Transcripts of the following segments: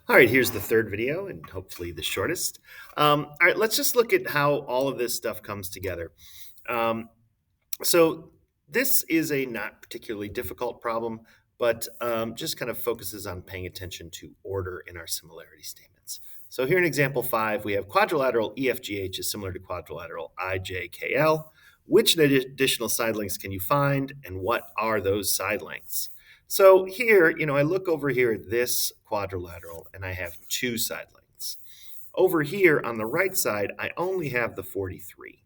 All right, here's the third video and hopefully the shortest. All right, let's just look at how all of this stuff comes together. Um, so this is a not particularly difficult problem, but just kind of focuses on paying attention to order in our similarity statements. So here in example 5, we have quadrilateral EFGH is similar to quadrilateral IJKL. Which additional side lengths can you find, and what are those side lengths? So here, I look over here at this quadrilateral, and I have two side lengths. Over here on the right side, I only have the 43.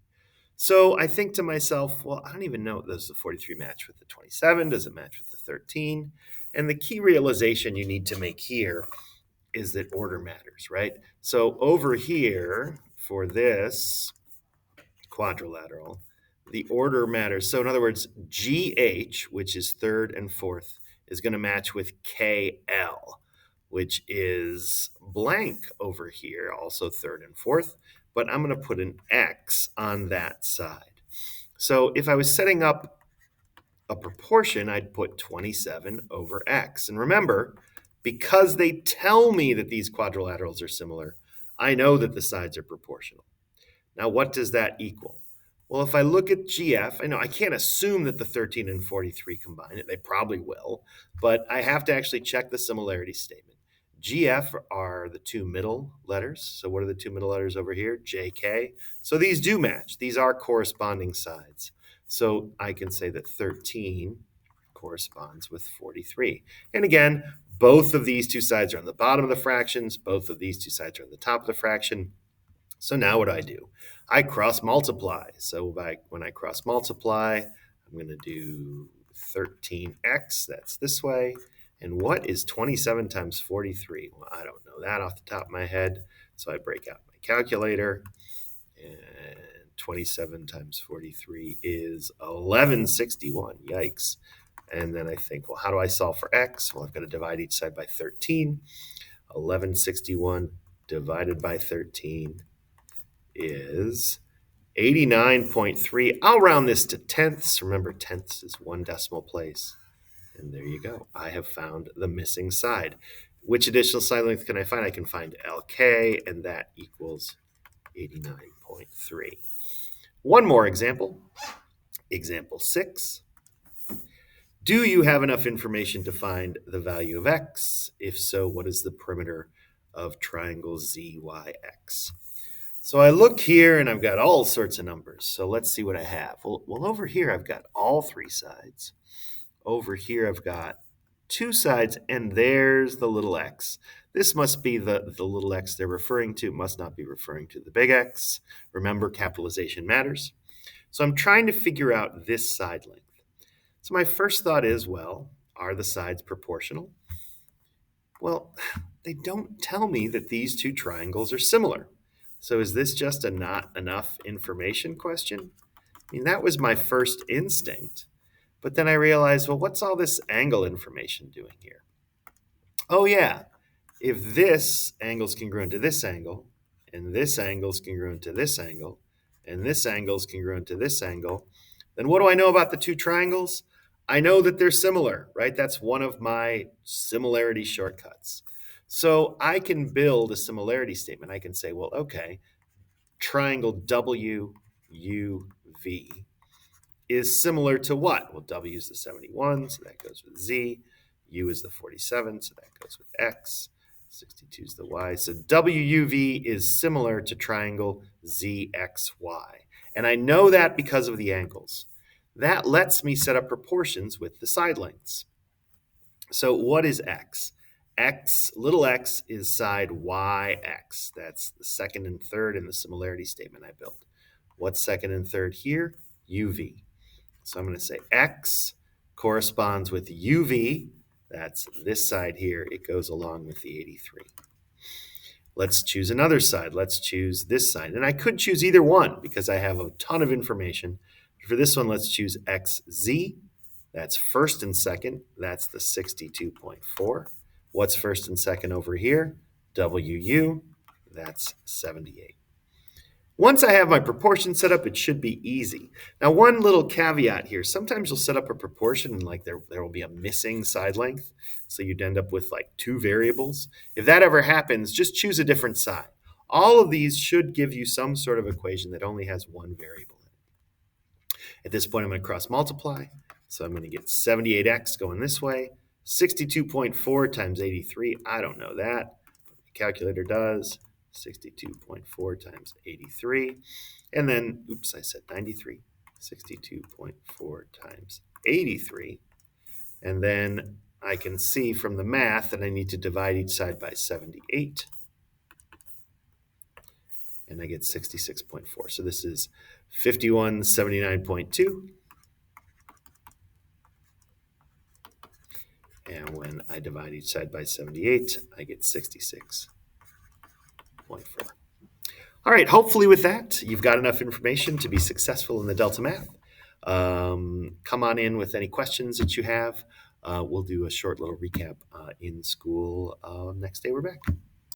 So I think to myself, well, I don't even know, does the 43 match with the 27? Does it match with the 13? And the key realization you need to make here is that order matters, right? So over here for this quadrilateral, the order matters. So in other words, GH, which is third and fourth, is going to match with KL, which is blank over here, also third and fourth, but I'm going to put an X on that side. So if I was setting up a proportion, I'd put 27 over X. And remember, because they tell me that these quadrilaterals are similar, I know that the sides are proportional. Now, what does that equal? Well, if I look at GF, I know I can't assume that the 13 and 43 combine it. They probably will, but I have to actually check the similarity statement. GF are the two middle letters. So what are the two middle letters over here? JK. So these do match. These are corresponding sides. So I can say that 13 corresponds with 43. And again, both of these two sides are on the bottom of the fractions. Both of these two sides are on the top of the fraction. So now what do? I cross multiply. So when I cross multiply, I'm going to do 13x. That's this way. And what is 27 times 43? Well, I don't know that off the top of my head. So I break out my calculator. And 27 times 43 is 1161. Yikes. And then I think, well, how do I solve for x? Well, I've got to divide each side by 13. 1161 divided by 13 is 89.3. I'll round this to tenths. Remember, tenths is one decimal place. And there you go. I have found the missing side. Which additional side length can I find? I can find LK, and that equals 89.3. One more example. Example 6. Do you have enough information to find the value of x? If so, what is the perimeter of triangle ZYX? So I look here and I've got all sorts of numbers. So let's see what I have. Well, over here I've got all three sides. Over here I've got two sides, and there's the little x. This must be the little x they're referring to. It must not be referring to the big X. Remember, capitalization matters. So I'm trying to figure out this side length. So my first thought is, well, are the sides proportional? Well, they don't tell me that these two triangles are similar. So is this just a not enough information question? I mean, that was my first instinct. But then I realized, well, what's all this angle information doing here? Oh, yeah. If this angle is congruent to this angle, and this angle is congruent to this angle, and this angle is congruent to this angle, then what do I know about the two triangles? I know that they're similar, right? That's one of my similarity shortcuts. So I can build a similarity statement. I can say, well, okay, triangle WUV is similar to what? Well, W is the 71, so that goes with Z. U is the 47, so that goes with X. 62 is the Y. So WUV is similar to triangle ZXY. And I know that because of the angles. That lets me set up proportions with the side lengths. So what is X? Little x is side YX. That's the second and third in the similarity statement I built. What's second and third here? UV. So I'm going to say X corresponds with UV. That's this side here. It goes along with the 83. Let's choose another side. Let's choose this side. And I could choose either one because I have a ton of information. For this one, let's choose XZ. That's first and second. That's the 62.4. What's first and second over here? WU. That's 78. Once I have my proportion set up, it should be easy. Now, one little caveat here. Sometimes you'll set up a proportion and like there will be a missing side length. So you'd end up with like two variables. If that ever happens, just choose a different side. All of these should give you some sort of equation that only has one variable. At this point, I'm going to cross multiply. So I'm going to get 78x going this way. 62.4 times 83. I don't know that. But the calculator does. 62.4 times 83. And then, oops, I said 93. 62.4 times 83. And then I can see from the math that I need to divide each side by 78. And I get 66.4. So this is 5179.2. And when I divide each side by 78, I get 66.4. All right, hopefully with that, you've got enough information to be successful in the Delta Math. Come on in with any questions that you have. We'll do a short little recap in school next day we're back.